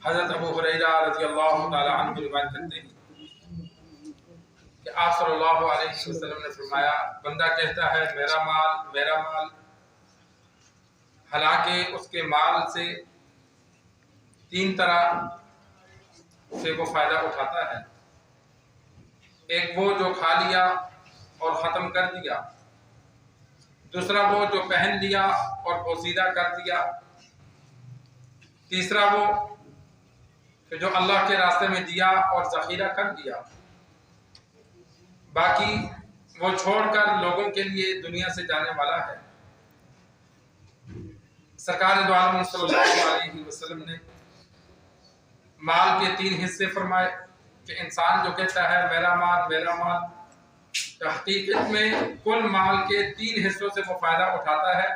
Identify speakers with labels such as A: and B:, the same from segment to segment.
A: حضرت ابو ہریرہ رضی اللہ تعالی عنہ روایت کرتے ہیں کہ آپ صلی اللہ علیہ وسلم نے فرمایا، بندہ کہتا ہے میرا مال، حالانکہ اس کے مال سے تین طرح سے وہ فائدہ اٹھاتا ہے۔ ایک وہ جو کھا لیا اور ختم کر دیا، دوسرا وہ جو پہن لیا اور پوسیدہ کر دیا، تیسرا وہ کہ جو اللہ کے راستے میں دیا اور ذخیرہ کر دیا، باقی وہ چھوڑ کر لوگوں کے لیے دنیا سے جانے والا ہے۔ سرکار دو عالم صلی اللہ علیہ وسلم نے مال کے تین حصے فرمائے کہ انسان جو کہتا ہے میرا مال، حقیقت میں کل مال کے تین حصوں سے وہ فائدہ اٹھاتا ہے،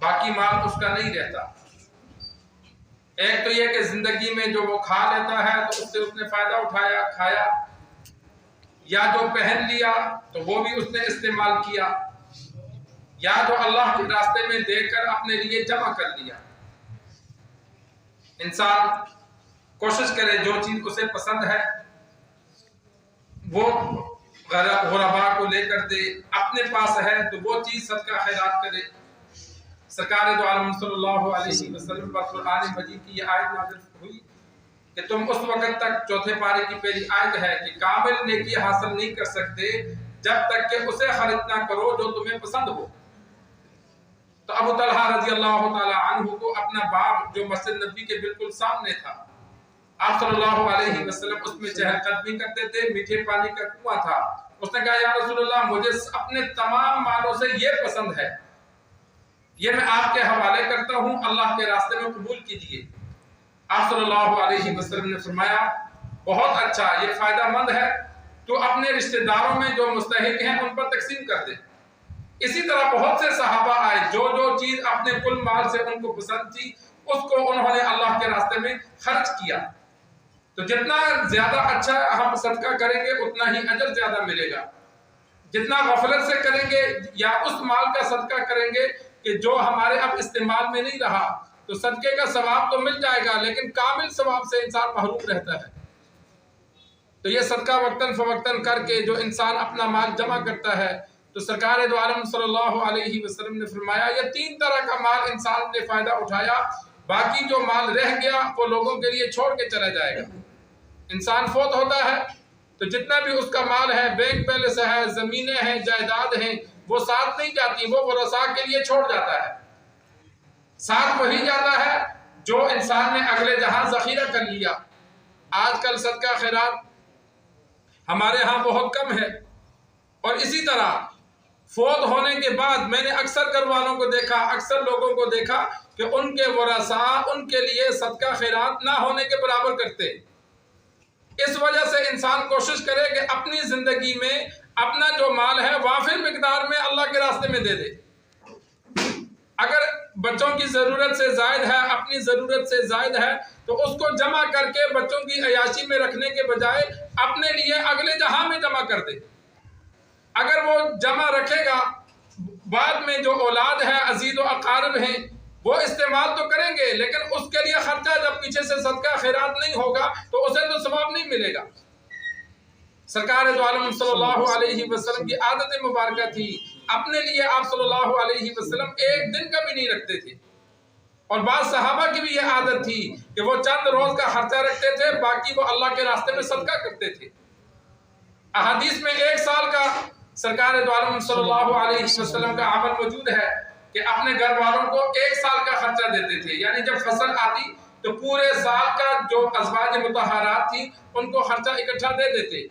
A: باقی مال اس کا نہیں رہتا۔ ایک تو یہ کہ زندگی میں جو وہ کھا لیتا ہے تو اس سے اس نے فائدہ اٹھایا، کھایا، یا جو پہن لیا تو وہ بھی اس نے استعمال کیا، یا جو اللہ کے راستے میں دے کر اپنے لیے جمع کر لیا۔ انسان کوشش کرے جو چیز اسے پسند ہے وہ غرباء کو لے کر دے، اپنے پاس ہے تو وہ چیز صدقہ خیرات کرے۔ سرکار دو عالم صلی اللہ علیہ وسلم پر قرآن مجید کی یہ آیت نازل ہوئی کہ تم اس وقت تک، چوتھے پارے کی پہلی آیت ہے، کہ کامل نیکی حاصل نہیں کر سکتے جب تک کہ اسے خرید نہ کرو جو تمہیں پسند ہو۔ تو ابو طلحہ رضی اللہ تعالی عنہ کو اپنا باغ جو مسجد نبی کے بالکل سامنے تھا، آپ صلی اللہ علیہ وسلم اس میں چہل قدمی کرتے تھے، میٹھے پانی کا کنواں تھا۔ اس نے کہا یا رسول اللہ مجھے اپنے تمام مالوں سے یہ پسند ہے، یہ میں آپ کے حوالے کرتا ہوں، اللہ کے راستے میں قبول کیجیے۔ آپ صلی اللہ علیہ وسلم نے فرمایا بہت اچھا، یہ فائدہ مند ہے، تو اپنے رشتہ داروں میں جو مستحق ہیں ان پر تقسیم کر دے۔ اسی طرح بہت سے صحابہ آئے، جو چیز اپنے کل مال سے ان کو پسند تھی اس کو انہوں نے اللہ کے راستے میں خرچ کیا۔ تو جتنا زیادہ اچھا ہم صدقہ کریں گے اتنا ہی اجر زیادہ ملے گا۔ جتنا غفلت سے کریں گے یا اس مال کا صدقہ کریں گے کہ جو ہمارے اب استعمال میں نہیں رہا، تو صدقے کا ثواب تو مل جائے گا لیکن کامل ثواب سے انسان محروم رہتا ہے۔ تو یہ صدقہ وقتاً فوقتاً کر کے جو انسان اپنا مال جمع کرتا ہے، تو سرکار دو عالم صلی اللہ علیہ وسلم نے فرمایا یہ تین طرح کا مال انسان نے فائدہ اٹھایا، باقی جو مال رہ گیا وہ لوگوں کے لیے چھوڑ کے چلا جائے گا۔ انسان فوت ہوتا ہے تو جتنا بھی اس کا مال ہے، بینک بیلنس ہے، زمینیں ہیں، جائیداد ہیں، وہ ساتھ نہیں جاتی، وہ ورثاء کے لیے چھوڑ جاتا ہے۔ ساتھ وہی جاتا ہے جو انسان نے اگلے جہاں ذخیرہ کر لیا۔ آج کل صدقہ خیرات ہمارے ہاں بہت کم ہے، اور اسی طرح فوت ہونے کے بعد میں نے اکثر گھر والوں کو دیکھا، اکثر لوگوں کو دیکھا کہ ان کے ورثاء ان کے لیے صدقہ خیرات نہ ہونے کے برابر کرتے۔ اس وجہ سے انسان کوشش کرے کہ اپنی زندگی میں اپنا جو مال ہے وافر مقدار میں اللہ کے راستے میں دے دے۔ اگر بچوں کی ضرورت سے زائد ہے، اپنی ضرورت سے زائد ہے، تو اس کو جمع کر کے بچوں کی عیاشی میں رکھنے کے بجائے اپنے لیے اگلے جہاں میں جمع کر دے۔ اگر وہ جمع رکھے گا، بعد میں جو اولاد ہے، عزیز و اقارب ہیں، وہ استعمال تو کریں گے لیکن اس کے لیے خرچہ جب پیچھے سے صدقہ خیرات نہیں ہوگا تو اسے تو ثواب نہیں ملے گا۔ سرکار دو عالم صلی اللہ علیہ وسلم کی عادت مبارکہ تھی، اپنے لیے آپ صلی اللہ علیہ وسلم ایک دن کا بھی نہیں رکھتے تھے، اور بعض صحابہ کی بھی یہ عادت تھی کہ وہ چند روز کا خرچہ رکھتے تھے، باقی وہ اللہ کے راستے میں صدقہ کرتے تھے۔ احادیث میں ایک سال کا سرکار دو عالم صلی اللہ علیہ وسلم کا عمل موجود ہے کہ اپنے گھر والوں کو ایک سال کا خرچہ دیتے تھے، یعنی جب فصل آتی تو پورے سال کا جو ازواج مطہرات تھی ان کو خرچہ اکٹھا دے دیتے۔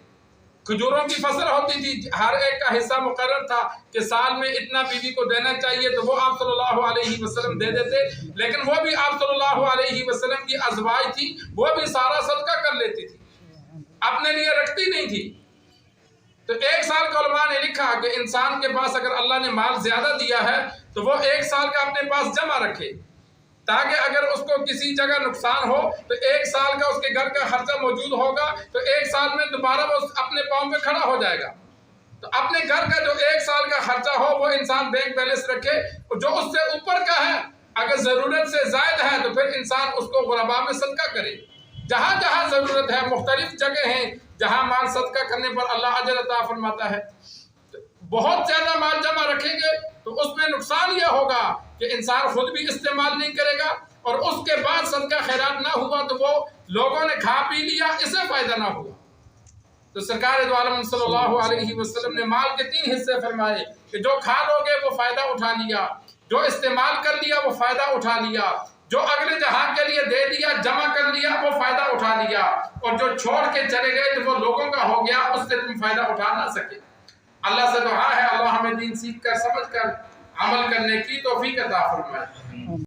A: کھجوروں کی فصل ہوتی تھی، ہر ایک کا حصہ مقرر تھا کہ سال میں اتنا بیوی کو دینا چاہیے، تو وہ آپ صلی اللہ علیہ وسلم دے دیتے، لیکن وہ بھی آپ صلی اللہ علیہ وسلم کی ازواج تھی، وہ بھی سارا صدقہ کر لیتی تھی، اپنے لیے رکھتی نہیں تھی۔ تو ایک سال کا علماء نے لکھا کہ انسان کے پاس اگر اللہ نے مال زیادہ دیا ہے تو وہ ایک سال کا اپنے پاس جمع رکھے، تاکہ اگر اس کو کسی جگہ نقصان ہو تو ایک سال کا اس کے گھر کا خرچہ موجود ہوگا، تو ایک سال میں دوبارہ وہ اپنے پاؤں پہ کھڑا ہو جائے گا۔ تو اپنے گھر کا جو ایک سال کا خرچہ ہو وہ انسان بینک بیلنس رکھے، جو اس سے اوپر کا ہے اگر ضرورت سے زائد ہے تو پھر انسان اس کو غربا میں صدقہ کرے. جہاں جہاں ضرورت ہے، مختلف جگہ ہیں جہاں مال صدقہ کرنے پر اللہ اجر عطا فرماتا ہے. بہت زیادہ مال جمع رکھیں گے تو اس میں نقصان یہ ہوگا کہ انسان خود بھی استعمال نہیں کرے گا، اور اس کے بعد صدقہ خیرات نہ ہوا تو وہ لوگوں نے کھا پی لیا، اسے فائدہ نہ ہوا. تو سرکار دو عالم صلی اللہ علیہ وسلم نے مال کے 3 حصے فرمائے کہ جو کھا لو گے وہ فائدہ اٹھا لیا، جو استعمال کر لیا وہ فائدہ اٹھا لیا، جو اگلے جہان کے لیے دے دیا، جمع کر لیا، وہ فائدہ اٹھا لیا، اور جو چھوڑ کے چلے گئے تو وہ لوگوں کا ہو گیا، اس سے تم فائدہ اٹھا نہ سکے. اللہ سے دعا ہے اللہ ہمیں دین سیکھ کر سمجھ کر عمل کرنے کی توفیق عطا فرمائے.